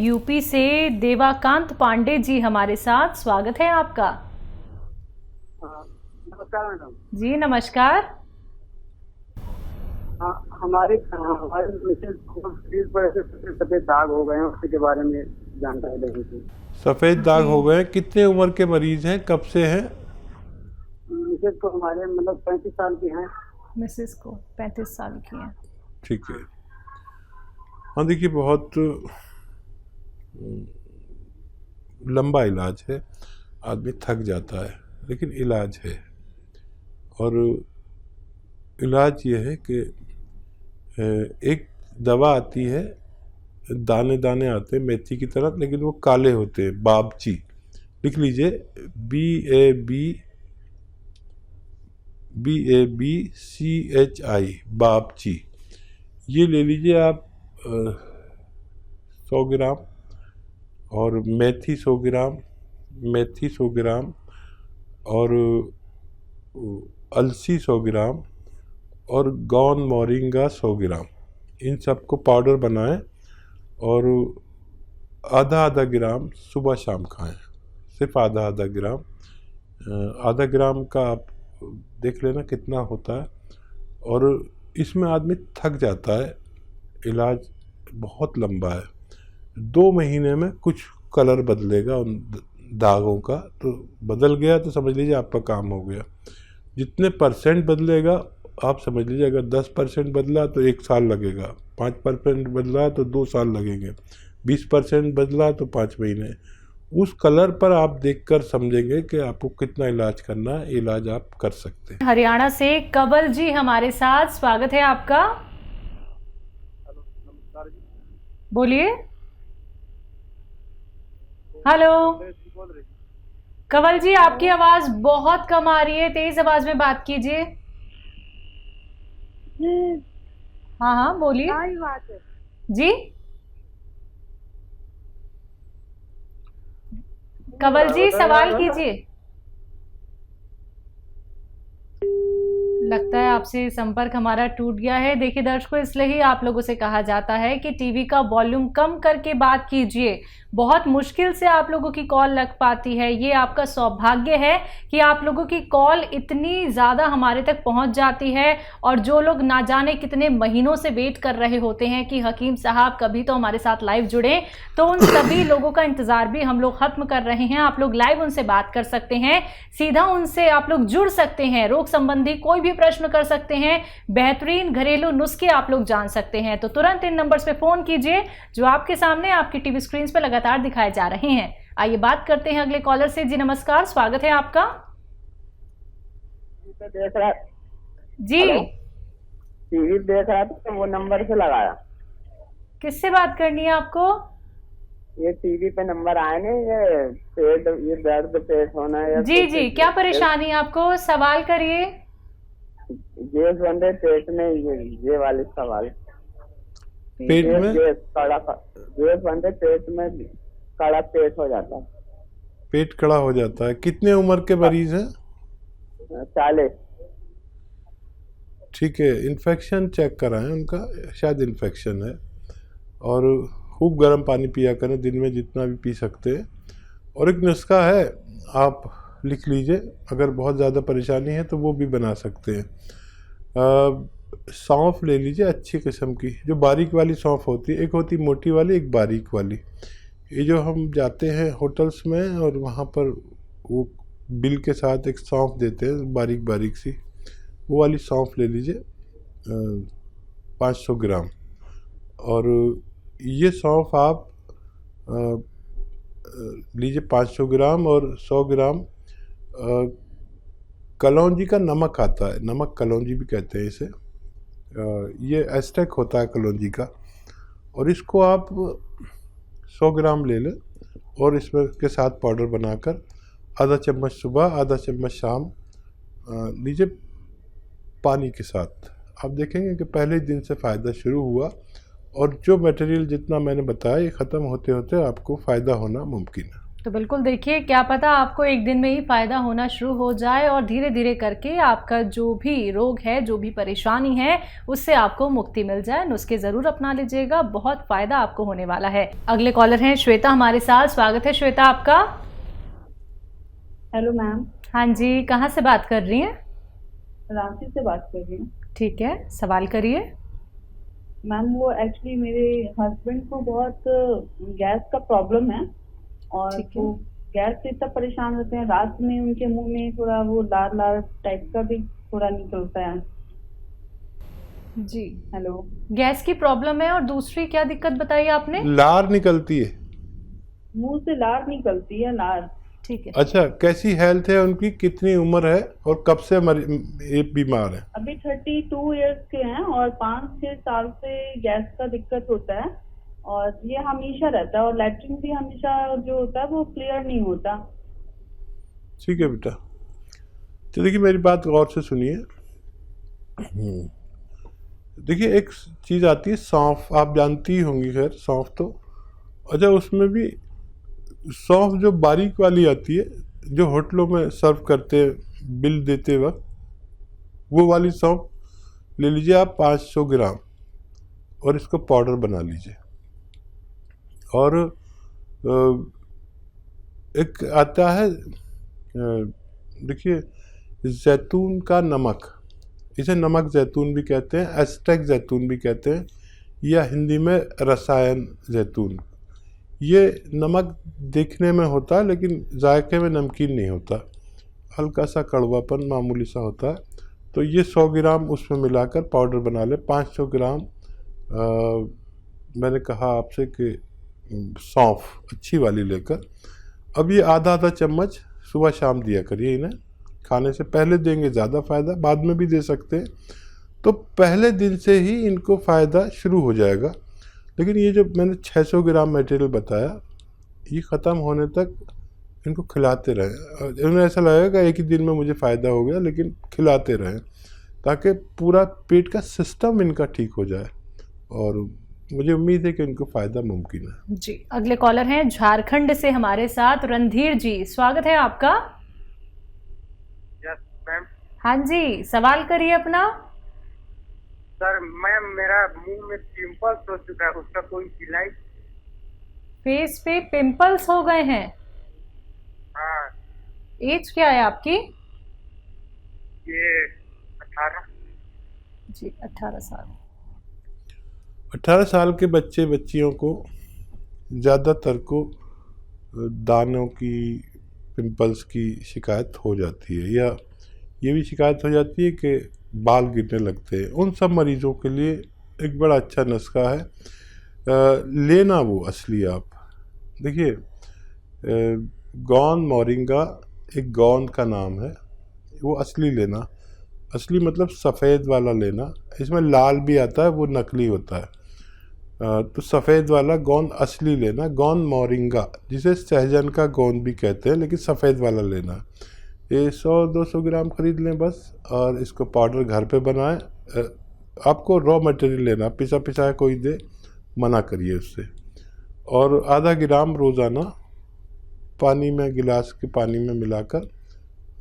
UP से देवाकांत पांडे जी हमारे साथ, स्वागत है आपका। नमस्कार मैडम जी नमस्कार। हमारे मिसेज को शरीर पर ऐसे सफेद दाग हो गए हैं, उसके बारे में जानकारी लेनी थी। सफ़ेद दाग हो गए, कितने उम्र के मरीज हैं, कब से हैं? मिसेज को हमारे मतलब 35 साल की हैं। मिसेस को 35 साल की हैं। ठीक है। हाँ देखिए, बहुत लंबा इलाज है, आदमी थक जाता है, लेकिन इलाज है। और इलाज ये है कि एक दवा आती है, दाने दाने आते हैं मेथी की तरह, लेकिन वो काले होते हैं, बाबची। लिख लीजिए, BABCHI, बाबची। ये ले लीजिए आप 100 ग्राम, और मेथी 100 ग्राम, मेथी 100 ग्राम, और अलसी 100 ग्राम, और गौन मोरिंगा 100 ग्राम। इन सबको पाउडर बनाएं और आधा आधा ग्राम सुबह शाम खाएं, सिर्फ आधा आधा ग्राम। आधा ग्राम का आप देख लेना कितना होता है। और इसमें आदमी थक जाता है, इलाज बहुत लंबा है। 2 महीने में कुछ कलर बदलेगा उन दागों का, तो बदल गया तो समझ लीजिए आपका काम हो गया। जितने परसेंट बदलेगा आप समझ लीजिए, अगर 10% बदला तो 1 साल लगेगा, 5% बदला तो 2 साल लगेंगे, 20% बदला तो 5 महीने। उस कलर पर आप देखकर समझेंगे कि आपको कितना इलाज करना है, इलाज आप कर सकते हैं। हरियाणा से कवल जी हमारे साथ, स्वागत है आपका। बोलिए। हेलो कवल जी, आपकी आवाज बहुत कम आ रही है, तेज आवाज में बात कीजिए। हाँ हाँ बोलिए जी। कवल जी सवाल कीजिए। लगता है आपसे संपर्क हमारा टूट गया है। देखिए दर्शकों, इसलिए ही आप लोगों से कहा जाता है कि टीवी का वॉल्यूम कम करके बात कीजिए। बहुत मुश्किल से आप लोगों की कॉल लग पाती है। ये आपका सौभाग्य है कि आप लोगों की कॉल इतनी ज़्यादा हमारे तक पहुंच जाती है। और जो लोग ना जाने कितने महीनों से वेट कर रहे होते हैं कि हकीम साहब कभी तो हमारे साथ लाइव जुड़े, तो उन सभी लोगों का इंतज़ार भी हम लोग खत्म कर रहे हैं। आप लोग लाइव उनसे बात कर सकते हैं, सीधा उनसे आप लोग जुड़ सकते हैं, रोग संबंधी कोई भी प्रश्न कर सकते हैं, बेहतरीन घरेलू नुस्खे आप लोग जान सकते हैं। तो तुरंत इन नंबर्स पे फोन कीजिए जो आपके सामने आपकी टीवी स्क्रीन पे लगातार दिखाए जा रहे हैं। आइए बात करते हैं अगले कॉलर से। जी नमस्कार, स्वागत है आपका। जी टीवी देख रहा था तो वो नंबर से लगाया। किससे बात करनी है आपको? ये टीवी पे नंबर आए नहीं, ये पेट, ये दर्द पेट होना है। जी जी, क्या परेशानी है आपको, सवाल करिए। गैस बन रहे पेट में, ये वाले सवाल। पेट में गैस बन रहे पेट में, कड़ा पेट हो जाता है। पेट कड़ा हो जाता है। कितने उम्र के मरीज हैं? 40। ठीक है, इन्फेक्शन चेक कराएं उनका, शायद इन्फेक्शन है। और खूब गर्म पानी पिया करें, दिन में जितना भी पी सकते हैं। और एक नुस्खा है, आप लिख लीजिए, अगर बहुत ज़्यादा परेशानी है तो वो भी बना सकते हैं। सौंफ ले लीजिए अच्छी किस्म की, जो बारीक वाली सौंफ होती है, एक होती मोटी वाली, एक बारीक वाली। ये जो हम जाते हैं होटल्स में और वहाँ पर वो बिल के साथ एक सौंफ देते हैं बारीक बारीक सी, वो वाली सौंफ ले लीजिए 500 ग्राम। और ये सौंफ आप लीजिए 500 ग्राम, और 100 ग्राम कलौंजी का नमक आता है, नमक कलौंजी भी कहते हैं इसे। ये एस्टेक होता है कलौंजी का। और इसको आप 100 ग्राम ले लें और इसमें के साथ पाउडर बनाकर आधा चम्मच सुबह, आधा चम्मच शाम लीजिए पानी के साथ। आप देखेंगे कि पहले दिन से फ़ायदा शुरू हुआ, और जो मटेरियल जितना मैंने बताया ये ख़त्म होते होते आपको फ़ायदा होना मुमकिन है। तो बिल्कुल देखिए, क्या पता आपको एक दिन में ही फ़ायदा होना शुरू हो जाए और धीरे धीरे करके आपका जो भी रोग है, जो भी परेशानी है, उससे आपको मुक्ति मिल जाए। नुस्खे ज़रूर अपना लीजिएगा, बहुत फ़ायदा आपको होने वाला है। अगले कॉलर हैं श्वेता हमारे साथ। स्वागत है श्वेता आपका। Hello ma'am. हाँ जी, कहाँ से बात कर रही हैं? रांची से बात कर रही हूँ। ठीक है, सवाल करिए। मैम वो एक्चुअली मेरे हस्बैंड को बहुत गैस का प्रॉब्लम है और ठीक है। वो गैस से इतना परेशान रहते हैं, रात में उनके मुंह में थोड़ा वो लाल लाल टाइप का भी थोड़ा निकलता है। जी, हेलो। गैस की प्रॉब्लम है और दूसरी क्या दिक्कत बताई आपने? लार निकलती है। मुंह से लार निकलती है, लार। ठीक है। अच्छा, कैसी हेल्थ है उनकी, कितनी उम्र है और कब से ये बीमार है? अभी 32 इयर्स के हैं और 5-6 साल से गैस का दिक्कत होता है और ये हमेशा रहता है और लैट्रिन भी हमेशा जो होता है वो क्लियर नहीं होता। ठीक है बेटा, तो देखिए मेरी बात गौर से सुनिए। देखिए एक चीज़ आती है सौंफ, आप जानती ही होंगी, खैर सौंफ तो। अच्छा, उसमें भी सौंफ जो बारीक वाली आती है, जो होटलों में सर्व करते हैं बिल देते वक्त, वो वाली सौंफ ले लीजिए आप 500 ग्राम और इसको पाउडर बना लीजिए। और एक आता है, देखिए जैतून का नमक, इसे नमक जैतून भी कहते हैं, एस्टेक जैतून भी कहते हैं, या हिंदी में रसायन जैतून। ये नमक दिखने में होता है लेकिन जायके में नमकीन नहीं होता, हल्का सा कड़वापन मामूली सा होता है। तो ये 100 ग्राम उसमें मिलाकर पाउडर बना ले। 500 ग्राम मैंने कहा आपसे कि सौंफ अच्छी वाली लेकर, अब ये आधा आधा चम्मच सुबह शाम दिया करिए। इन्हें खाने से पहले देंगे ज़्यादा फ़ायदा, बाद में भी दे सकते हैं। तो पहले दिन से ही इनको फ़ायदा शुरू हो जाएगा। लेकिन ये जो मैंने 600 ग्राम मटेरियल बताया, ये ख़त्म होने तक इनको खिलाते रहें। इन्हें ऐसा लगेगा कि एक ही दिन में मुझे फ़ायदा हो गया, लेकिन खिलाते रहें ताकि पूरा पेट का सिस्टम इनका ठीक हो जाए, और मुझे उम्मीद है कि इनको फ़ायदा मुमकिन है। जी, अगले कॉलर हैं झारखंड से हमारे साथ रणधीर जी। स्वागत है आपका। Yes ma'am. हाँ जी, सवाल करिए अपना। सर मैम, मेरा मुंह में पिंपल्स हो चुका है, उसका कोई इलाज? फेस पे पिंपल्स हो गए हैं? हाँ। एज क्या है आपकी? ये 18। जी, 18 साल। 18 साल के बच्चे बच्चियों को ज़्यादातर को दानों की, पिंपल्स की शिकायत हो जाती है, या ये भी शिकायत हो जाती है कि बाल गिरने लगते हैं। उन सब मरीज़ों के लिए एक बड़ा अच्छा नुस्खा है, लेना वो असली। आप देखिए, गौन मोरिंगा एक गौन का नाम है, वो असली लेना। असली मतलब सफ़ेद वाला लेना, इसमें लाल भी आता है, वो नकली होता है। तो सफ़ेद वाला गोंद असली लेना, गोंद मोरिंगा, जिसे सहजन का गोंद भी कहते हैं, लेकिन सफ़ेद वाला लेना। ये 100-200 ग्राम खरीद लें बस, और इसको पाउडर घर पे बनाएं। आपको रॉ मटेरियल लेना, पिसा पिसाया कोई दे, मना करिए उससे। और आधा ग्राम रोज़ाना पानी में, गिलास के पानी में मिलाकर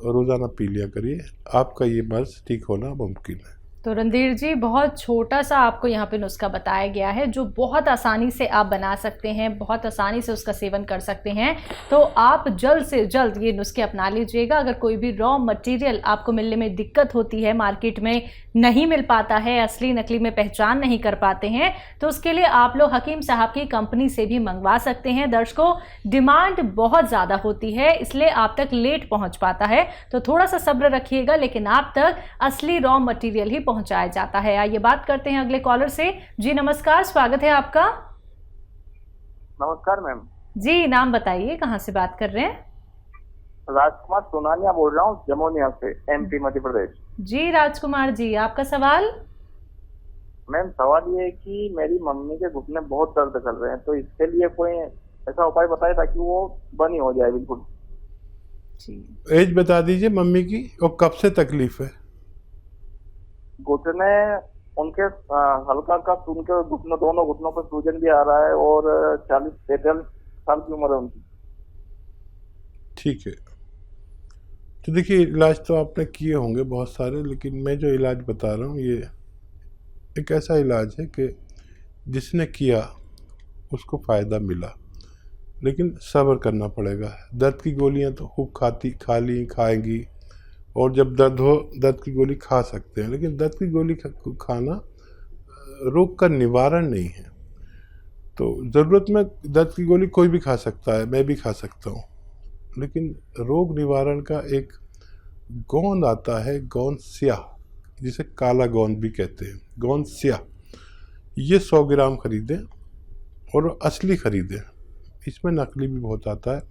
रोज़ाना पी लिया करिए। आपका ये मर्ज़ ठीक होना मुमकिन है। तो रणधीर जी, बहुत छोटा सा आपको यहाँ पे नुस्खा बताया गया है जो बहुत आसानी से आप बना सकते हैं, बहुत आसानी से उसका सेवन कर सकते हैं। तो आप जल्द से जल्द ये नुस्खे अपना लीजिएगा। अगर कोई भी रॉ मटेरियल आपको मिलने में दिक्कत होती है, मार्केट में नहीं मिल पाता है, असली नकली में पहचान नहीं कर पाते हैं, तो उसके लिए आप लोग हकीम साहब की कंपनी से भी मंगवा सकते हैं। दर्शकों, डिमांड बहुत ज़्यादा होती है, इसलिए आप तक लेट पहुँच पाता है, तो थोड़ा सा सब्र रखिएगा, लेकिन आप तक असली रॉ मटेरियल ही पहुंचाया जाता है। आइए बात करते हैं अगले कॉलर से। जी नमस्कार, स्वागत है आपका। नमस्कार मैम। जी, नाम बताइए, कहां से बात कर रहे हैं? राजकुमार सोनालिया बोल रहा हूँ, जमोनिया से, एमपी मध्य प्रदेश। जी राजकुमार जी, आपका सवाल। मैम सवाल ये है कि मेरी मम्मी के घुटने बहुत दर्द कर रहे हैं, तो इसके लिए कोई ऐसा उपाय बताए ताकि वो बनी हो जाए बिल्कुल। एज बता दीजिए मम्मी की, और कब से तकलीफ है? घुटने उनके हल्का का, उनके घुटनों, दोनों घुटनों पर सूजन भी आ रहा है, और 40-43 साल की उम्र है उनकी। ठीक है। तो देखिए, इलाज तो आपने किए होंगे बहुत सारे, लेकिन मैं जो इलाज बता रहा हूँ ये एक ऐसा इलाज है कि जिसने किया उसको फ़ायदा मिला, लेकिन सब्र करना पड़ेगा। दर्द की गोलियाँ तो खूब खाएंगी, और जब दर्द हो दर्द की गोली खा सकते हैं, लेकिन दर्द की गोली खाना रोग का निवारण नहीं है। तो ज़रूरत में दर्द की गोली कोई भी खा सकता है, मैं भी खा सकता हूँ, लेकिन रोग निवारण का एक गोंद आता है, गोंद स्याह, जिसे काला गोंद भी कहते हैं, गोंद स्याह। ये 100 ग्राम खरीदें और असली खरीदें, इसमें नकली भी बहुत आता है।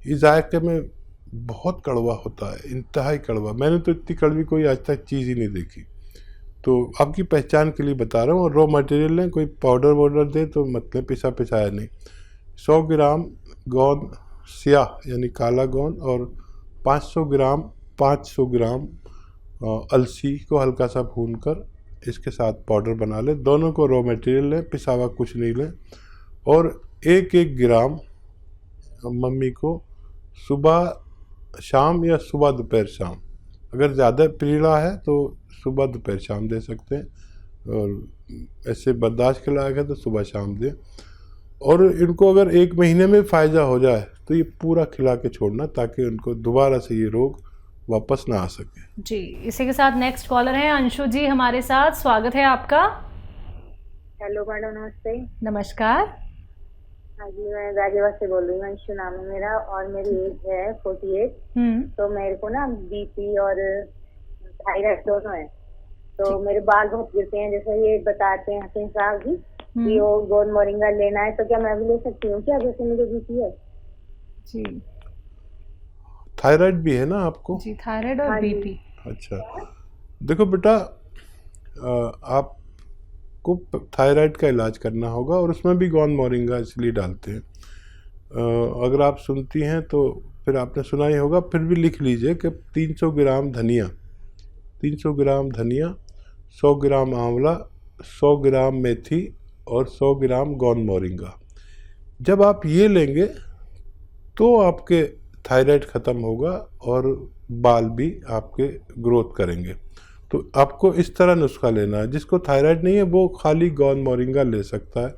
इस जायके में बहुत कड़वा होता है, इंतहाई कड़वा। मैंने तो इतनी कड़वी कोई आज तक चीज़ ही नहीं देखी। तो आपकी पहचान के लिए बता रहा हूँ। और रॉ मटेरियल लें, कोई पाउडर वाउडर दे तो मतलब पिसाया नहीं। 100 ग्राम गोंद स्याह यानी काला गोंद और 500 ग्राम अलसी को हल्का सा भूनकर इसके साथ पाउडर बना लें। दोनों को रॉ मटेरियल लें, पिसावा कुछ नहीं लें। और 1-1 ग्राम मम्मी को सुबह शाम या सुबह दोपहर शाम, अगर ज़्यादा पीला है तो सुबह दोपहर शाम दे सकते हैं, और ऐसे बर्दाश्त के लायक है तो सुबह शाम दें। और इनको अगर 1 महीने में फ़ायदा हो जाए तो ये पूरा खिला के छोड़ना, ताकि उनको दोबारा से ये रोग वापस ना आ सके। जी, इसी के साथ नेक्स्ट कॉलर हैं अंशु जी हमारे साथ। स्वागत है आपका। हेलो मैडम, नमस्ते। नमस्कार। हाँ जी, मैं गाजियाबाद से बोल रही हूँ। अंशु नाम है मेरा और मेरी एज है 48। तो मेरे को ना बीपी और थायराइड दोनों है। तो मेरे बाल बहुत गिरते हैं, जैसे ये बताते हैं हसीन साहब जी कि वो गोंद मोरिंगा लेना है, तो क्या मैं भी ले सकती हूँ क्या, जैसे मुझे बीपी है? जी, थायराइड भी है ना आपको? जी, थायराइड और हाँ जी। बीपी। अच्छा, देखो बेटा, आपको थायराइड का इलाज करना होगा, और उसमें भी गोंद मोरिंगा इसलिए डालते हैं। अगर आप सुनती हैं तो फिर आपने सुना ही होगा, फिर भी लिख लीजिए कि 300 ग्राम धनिया, 100 ग्राम आंवला, 100 ग्राम मेथी और 100 ग्राम गोंद मोरिंगा। जब आप ये लेंगे तो आपके थायराइड ख़त्म होगा और बाल भी आपके ग्रोथ करेंगे। तो आपको इस तरह नुस्खा लेना है। जिसको थायराइड नहीं है वो खाली गोंद मोरिंगा ले सकता है,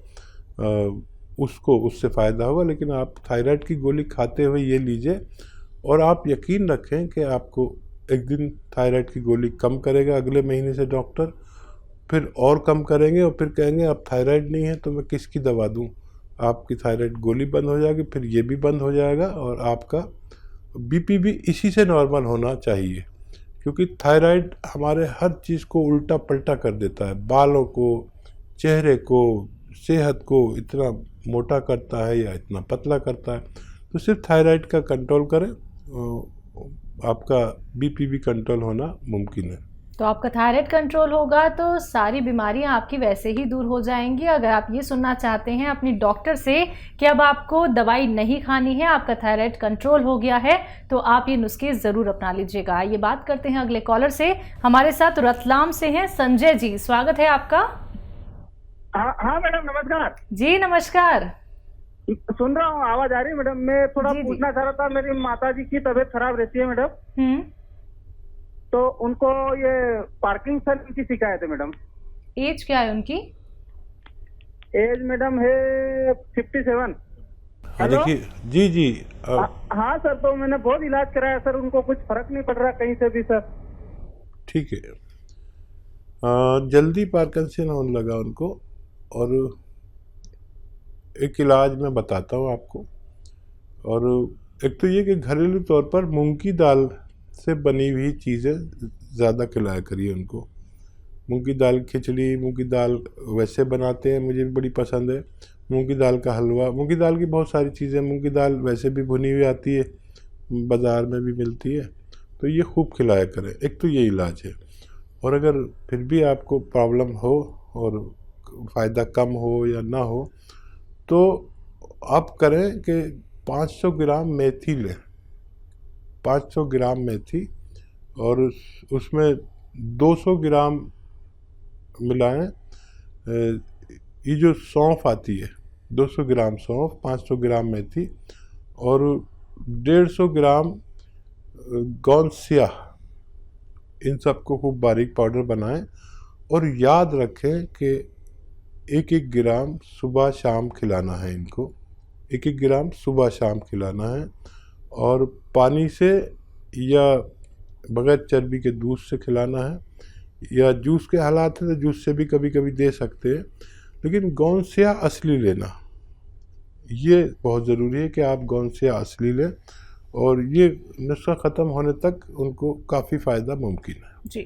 उसको उससे फ़ायदा होगा। लेकिन आप थायराइड की गोली खाते हुए ये लीजिए, और आप यकीन रखें कि आपको एक दिन थायराइड की गोली कम करेगा अगले महीने से डॉक्टर, फिर और कम करेंगे, और फिर कहेंगे अब थायराइड नहीं है तो मैं किसकी दवा दूँ। आपकी थायराइड गोली बंद हो जाएगी, फिर ये भी बंद हो जाएगा, और आपका बीपी भी इसी से नॉर्मल होना चाहिए। क्योंकि थायराइड हमारे हर चीज़ को उल्टा पल्टा कर देता है, बालों को, चेहरे को, सेहत को इतना मोटा करता है या इतना पतला करता है। तो सिर्फ थायराइड का कंट्रोल करें, आपका बीपी भी कंट्रोल होना मुमकिन है। तो आपका थायराइड कंट्रोल होगा तो सारी बीमारियां आपकी वैसे ही दूर हो जाएंगी। अगर आप ये सुनना चाहते हैं अपनी डॉक्टर से कि अब आपको दवाई नहीं खानी है, आपका थायराइड कंट्रोल हो गया है, तो आप ये नुस्खे ज़रूर अपना लीजिएगा। ये बात करते हैं अगले कॉलर से। हमारे साथ रतलाम से हैं संजय जी, स्वागत है आपका। हाँ मैडम, नमस्कार जी। नमस्कार। सुन रहा हूँ, आवाज आ रही है मैडम। मैं थोड़ा जी, जी। पूछना चाह रहा था, मेरी माता जी की तबीयत खराब रहती है मैडम, तो उनको ये पार्किंसन की शिकायत है मैडम। एज क्या है उनकी? एज मैडम है 57। हाँ देखिए, जी जी, हाँ सर, तो मैंने बहुत इलाज कराया सर, उनको कुछ फर्क नहीं पड़ रहा कहीं से भी सर। ठीक है। जल्दी पार्किंसन होने लगा उनको, और एक इलाज मैं बताता हूँ आपको। और एक तो ये कि घरेलू तौर पर मूंग की दाल से बनी हुई चीज़ें ज़्यादा खिलाया करिए उनको। मूंग की दाल खिचड़ी, मूंग की दाल वैसे बनाते हैं, मुझे भी बड़ी पसंद है। मूंग की दाल का हलवा, मूंग की दाल की बहुत सारी चीज़ें, मूंग की दाल वैसे भी भुनी हुई आती है, बाज़ार में भी मिलती है, तो ये खूब खिलाया करें। एक तो ये इलाज है। और अगर फिर भी आपको प्रॉब्लम हो और फ़ायदा कम हो या ना हो, तो आप करें कि 500 ग्राम मेथी लें, 500 ग्राम मेथी, और उसमें 200 ग्राम मिलाएं ये जो सौंफ आती है, 200 ग्राम सौंफ, 500 ग्राम मेथी, और 150 ग्राम गौन स्याह, इन सबको खूब बारीक पाउडर बनाएं और याद रखें कि 1-1 ग्राम सुबह शाम खिलाना है इनको, 1-1 ग्राम सुबह शाम खिलाना है। और पानी से या बगैर चर्बी के दूध से खिलाना है, या जूस के हालात है तो जूस से भी कभी कभी दे सकते हैं, लेकिन गौन स्याह असली लेना, ये बहुत ज़रूरी है कि आप गौन स्याह असली लें, और ये नुस्खा ख़त्म होने तक उनको काफ़ी फ़ायदा मुमकिन है। जी।